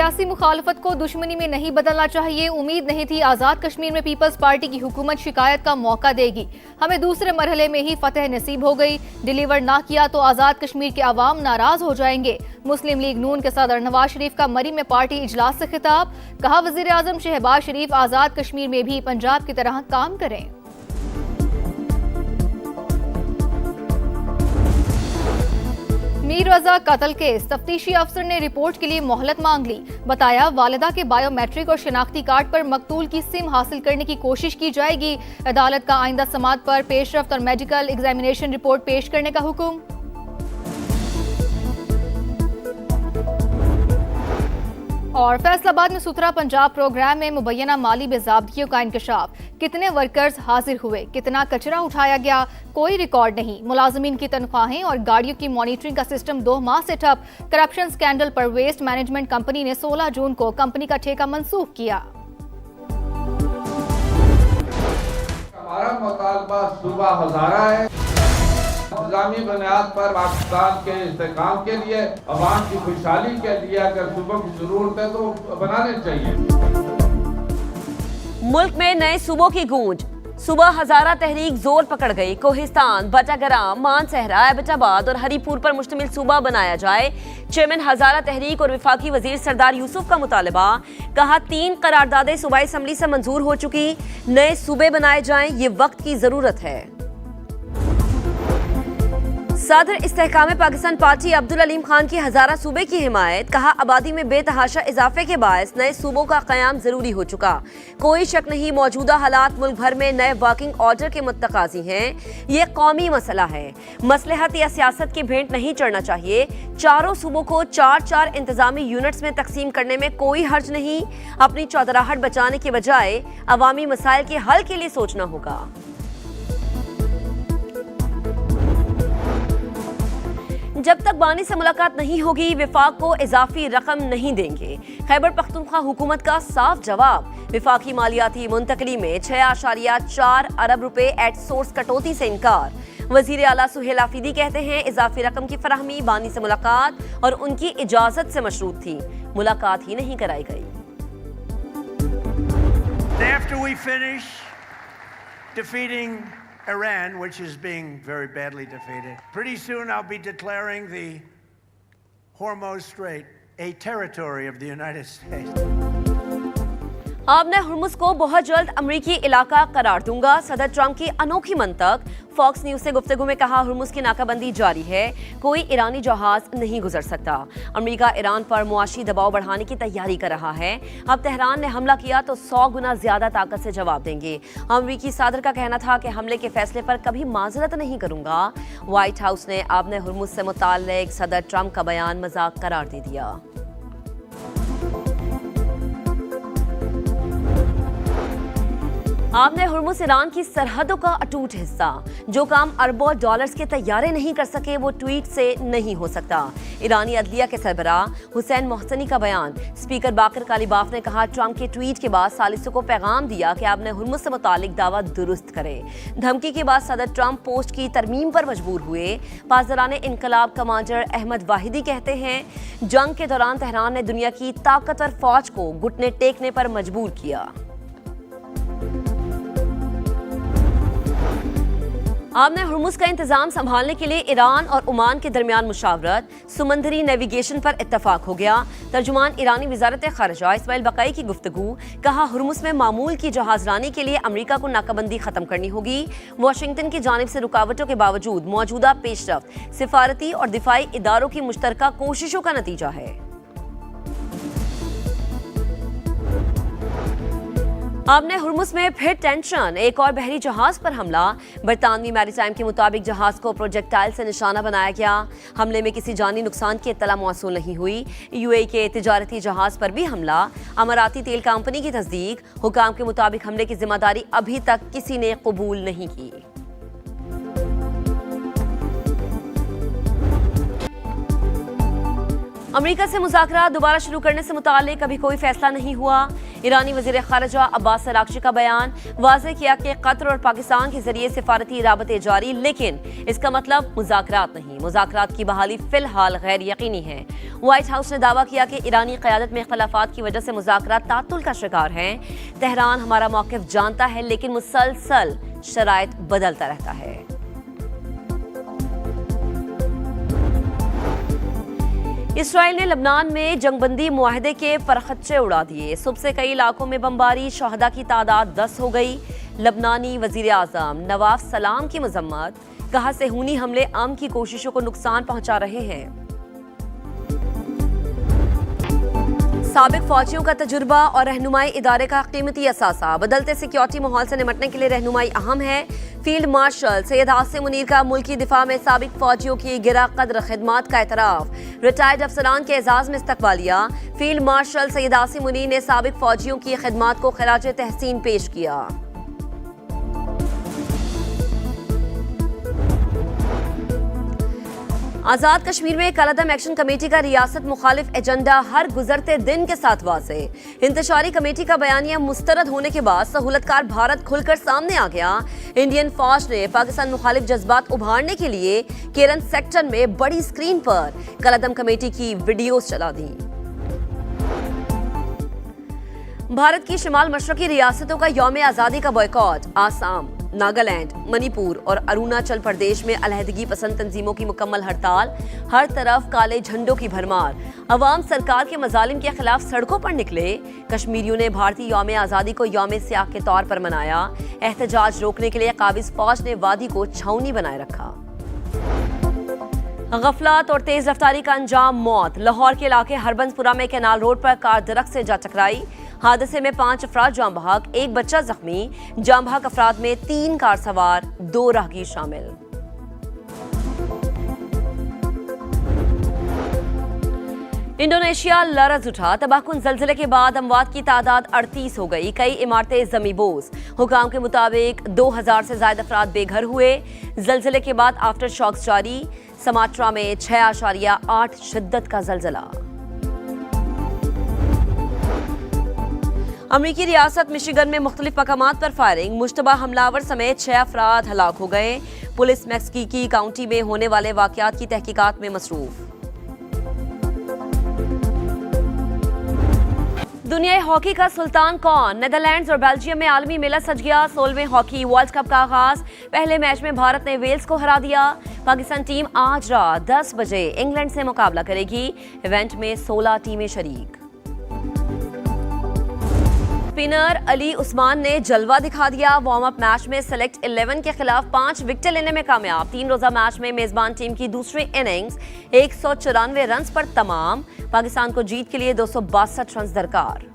सियासी मुखालफत को दुश्मनी में नहीं बदलना चाहिए। उम्मीद नहीं थी आज़ाद कश्मीर में पीपल्स पार्टी की हुकूमत शिकायत का मौका देगी। हमें दूसरे मरहले में ही फतह नसीब हो गई। डिलीवर ना किया तो आज़ाद कश्मीर के अवाम नाराज हो जाएंगे। मुस्लिम लीग नून के सदर नवाज शरीफ का मरी में पार्टी इजलास से खिताब। कहा, वजीर आजम शहबाज शरीफ आज़ाद कश्मीर में भी पंजाब की तरह काम करें। मीर रजा कत्ल केस, तफ्तीशी अफसर ने रिपोर्ट के लिए मोहलत मांग ली। बताया, वालिदा के बायोमेट्रिक और शिनाख्ती कार्ड पर मकतूल की सिम हासिल करने की कोशिश की जाएगी। अदालत का आइंदा समाअत पर पेशरफ्त और मेडिकल एग्जामिनेशन रिपोर्ट पेश करने का हुक्म। और फैसलाबाद में सुथरा पंजाब प्रोग्राम में मुबैना माली बेज़ाब्तियों का इंकशाफ। कितने वर्कर्स हाजिर हुए, कितना कचरा उठाया गया, कोई रिकॉर्ड नहीं। मुलाजमीन की तनख्वाहें और गाड़ियों की मॉनिटरिंग का सिस्टम 2 माह से ठप। करप्शन स्कैंडल पर वेस्ट मैनेजमेंट कंपनी ने 16 जून को कंपनी का ठेका मंसूख किया। हमारा मुतालबा सूबा हज़ारा है। इंतजामी बुनियाद पर पाकिस्तान के इस्तेहकाम के लिए, अवाम की खुशहाली के लिए अगर सूबों की जरूरत है तो बनाने चाहिए। मुल्क में नए सूबों की गूंज। सूबा हजारा तहरीक जोर पकड़ गई। कोहिस्तान, बटागराम, मानसहरा, एबटाबाद और हरीपुर पर मुश्तमिल सूबा बनाया जाए। चेयरमैन हजारा तहरीक और विफाकी वजीर सरदार यूसुफ का मुतालबा। कहा, 3 करारदादें सूबाई असम्बली से मंजूर हो चुकी। नए सूबे बनाए जाएं, ये वक्त की जरूरत है। सदर इस्तेहकाम पाकिस्तान पार्टी अब्दुल अलीम खान की हजारा सूबे की हिमायत। कहा, आबादी में बेतहाशा इजाफे के बायस नए सूबों का क़याम जरूरी हो चुका। कोई शक नहीं, मौजूदा हालात मुल्क भर में नए वर्किंग ऑर्डर के मुत्तकाजी हैं। ये कौमी मसला है। मसलहत या सियासत की भेंट नहीं चढ़ना चाहिए। चारों सूबों को 4-4 इंतजामी यूनिट्स में तकसीम करने में कोई हर्ज नहीं। अपनी चौधराहट बचाने के बजाय अवामी मसाइल के हल के लिए सोचना होगा। जब तक बानी से मुलाकात नहीं होगी, विफाक को इजाफी रकम नहीं देंगे। खैबर पख्तूनख्वा हुकूमत का साफ जवाब। विफाकी मालियाती मुंतकली में 6.4 अरब रुपए एट सोर्स कटौती से इनकार। वजीर आला सुहेल आफरीदी कहते हैं, इजाफी रकम की फराहमी बानी से मुलाकात और उनकी इजाजत से मशरूत थी। मुलाकात ही नहीं कराई गई। After we finish defeating Iran, which is being very badly defeated, pretty soon I'll be declaring the Hormuz Strait a territory of the United States. आपने हुर्मुज़ को बहुत जल्द अमरीकी इलाका करार दूंगा। सदर ट्रंप की अनोखी मंतक। फॉक्स न्यूज से गुफ्तगू में कहा, हुर्मुज़ की नाकाबंदी जारी है, कोई ईरानी जहाज नहीं गुजर सकता। अमरीका ईरान पर मुआशी दबाव बढ़ाने की तैयारी कर रहा है। अब तेहरान ने हमला किया तो 100 गुना ज्यादा ताकत से जवाब देंगे। अमरीकी सदर का कहना था कि हमले के फैसले पर कभी माजरत नहीं करूंगा। व्हाइट हाउस ने आपने हुर्मुज़ से मुताल्लिक सदर ट्रंप का बयान मजाक करार दे दिया। आपने हुर्मुज़ ईरान की सरहदों का अटूट हिस्सा। जो काम अरबों डॉलर्स के तैयारे नहीं कर सके, वो ट्वीट से नहीं हो सकता। ईरानी अदलिया के सरबराह हुसैन मोहसनी का बयान। स्पीकर बाकर कालीबाफ ने कहा, ट्रंप के ट्वीट के बाद सालिसों को पैगाम दिया कि आपने हुर्मुज़ से मुतालिक दावा दुरुस्त करे। धमकी के बाद सदर ट्रंप पोस्ट की तरमीम पर मजबूर हुए। पासदारान इनकलाब कमांडर अहमद वाहिदी कहते हैं, जंग के दौरान तेहरान ने दुनिया की ताकतवर फौज को घुटने टेकने पर मजबूर किया। आपने हुर्मुज़ का इंतजाम संभालने के लिए ईरान और ओमान के दरमियान मुशावरत। समंदरी नेविगेशन पर इत्तफाक हो गया। तर्जुमान ईरानी वजारत खारजा इस्माइल बकाई की गुफ्तगू। कहा, हुर्मुज़ में मामूल की जहाजरानी के लिए अमरीका को नाकाबंदी खत्म करनी होगी। वाशिंगटन की जानिब से रुकावटों के बावजूद मौजूदा पेशरफ्त सिफारती और दिफाई इदारों की मुश्तरका कोशिशों का नतीजा है। आपने हुर्मुज़ में फिर टेंशन। एक और बहरी जहाज पर हमला। बरतानवी मैरीटाइम के मुताबिक जहाज को प्रोजेक्टाइल से निशाना बनाया गया। हमले में किसी जानी नुकसान की इत्तला मौसूल नहीं हुई। यूएई के तिजारती जहाज पर भी हमला। अमाराती तेल कंपनी की तस्दीक। हुकाम के मुताबिक हमले की जिम्मेदारी अभी तक किसी ने कबूल नहीं की। अमेरिका से मुज़ाकरात दोबारा शुरू करने से मुताल्लिक अभी कोई फैसला नहीं हुआ। ईरानी वज़ीर ख़ारिजा अब्बास अराग़ची का बयान वाज़ेह किया कि कतर और पाकिस्तान के जरिए सिफारती राबते जारी, लेकिन इसका मतलब मुज़ाकरात नहीं। मुज़ाकरात की बहाली फिलहाल गैर यकीनी है। व्हाइट हाउस ने दावा किया कि ईरानी क़यादत में इख्तलाफात की वजह से मुज़ाकरात तातुल का शिकार हैं। तेहरान हमारा मौक़िफ़ जानता है, लेकिन मुसलसल शराइत बदलता रहता है। इसराइल ने लबनान में जंगबंदी मुआहदे के परखच्चे उड़ा दिए। सुबह से कई इलाकों में बमबारी, शहदा की तादाद 10 हो गई। लबनानी वजीर आज़म नवाफ सलाम की मजम्मत, कहा सेहूनी हमले अमन की कोशिशों को नुकसान पहुंचा रहे हैं। साबिक फौजियों का तजुर्बा और रहनुमाई इदारे का कीमती असासा। बदलते सिक्योरिटी माहौल से निपटने के लिए रहनुमाई अहम है। फील्ड मार्शल सैयद आसिम मुनीर का मुल्की दिफा में साबिक फौजियों की गिरा कद्र खिदमात का एतराफ। रिटायर्ड अफसरान के एजाज में इस्तकबालिया। फील्ड मार्शल सैयद आसिम मुनीर ने साबिक फौजियों की खिदमात को खराज तहसीन पेश किया। आज़ाद कश्मीर में कलअदम एक्शन कमेटी का रियासत मुखालिफ एजेंडा हर गुजरते दिन के साथ वाज़ेह। इंतशारी कमेटी का बयानिया मुस्तरद होने के बाद सहूलतकार भारत खुलकर सामने आ गया। इंडियन फौज ने पाकिस्तान मुखालिफ जज्बात उभारने के लिए केरन सेक्टर में बड़ी स्क्रीन पर कलअदम कमेटी की वीडियोस चला दी। भारत की शिमाल मशरकी रियासतों का यौम आज़ादी का बॉयकॉट। आसाम, नागालैंड, मणिपुर और अरुणाचल प्रदेश में अलहदगी पसंद तंजीमों की मुकम्मल हड़ताल। हर तरफ काले झंडों की भरमार। अवाम सरकार के मजालिम के खिलाफ सड़कों पर निकले। कश्मीरियों ने भारतीय यौम आज़ादी को यौम सियाह के तौर पर मनाया। एहतजाज रोकने के लिए काबिज फौज ने वादी को छावनी बनाए रखा। गफलत और तेज रफ्तारी का अंजाम मौत। लाहौर के इलाके हरबंसपुरा में कैनाल रोड पर कार दरख्त से जा टकराई। हादसे में 5 अफराद जाम बहक, 1 बच्चा जख्मी। जाम बहक अफराद में 3 कार सवार, 2 राहगीर शामिल। इंडोनेशिया लरज उठा। तबाहकुन जलजिले के बाद अमवात की तादाद 38 हो गई। कई इमारतें जमीबोज। हुकाम के मुताबिक 2000 से ज्यादा अफराद बेघर हुए। जलजिले के बाद आफ्टर शॉक्स जारी। समाट्रा में 6.8 शिद्दत का जलजिला। अमरीकी रियासत मिशिगन में मुख्तलिफ मकामात पर फायरिंग। मुश्तबा हमलावर समेत 6 अफराद हलाक हो गए। पुलिस मैक्सिकी काउंटी में होने वाले वाकयात की तहकीकात में मसरूफ। दुनियाई हॉकी का सुल्तान कौन? नेदरलैंड्स और बेल्जियम में आलमी मेला सज गया। 16वें हॉकी वर्ल्ड कप का आगाज। पहले मैच में भारत ने वेल्स को हरा दिया। पाकिस्तान टीम आज रात 10 बजे इंग्लैंड से मुकाबला करेगी। इवेंट में 16 टीमें शरीक। स्पिनर अली उस्मान ने जलवा दिखा दिया। वार्म अप मैच में सेलेक्ट 11 के खिलाफ 5 विकेट लेने में कामयाब। 3 रोजा मैच में मेजबान टीम की दूसरी इनिंग्स 194 रन पर तमाम। पाकिस्तान को जीत के लिए 262 रन दरकार।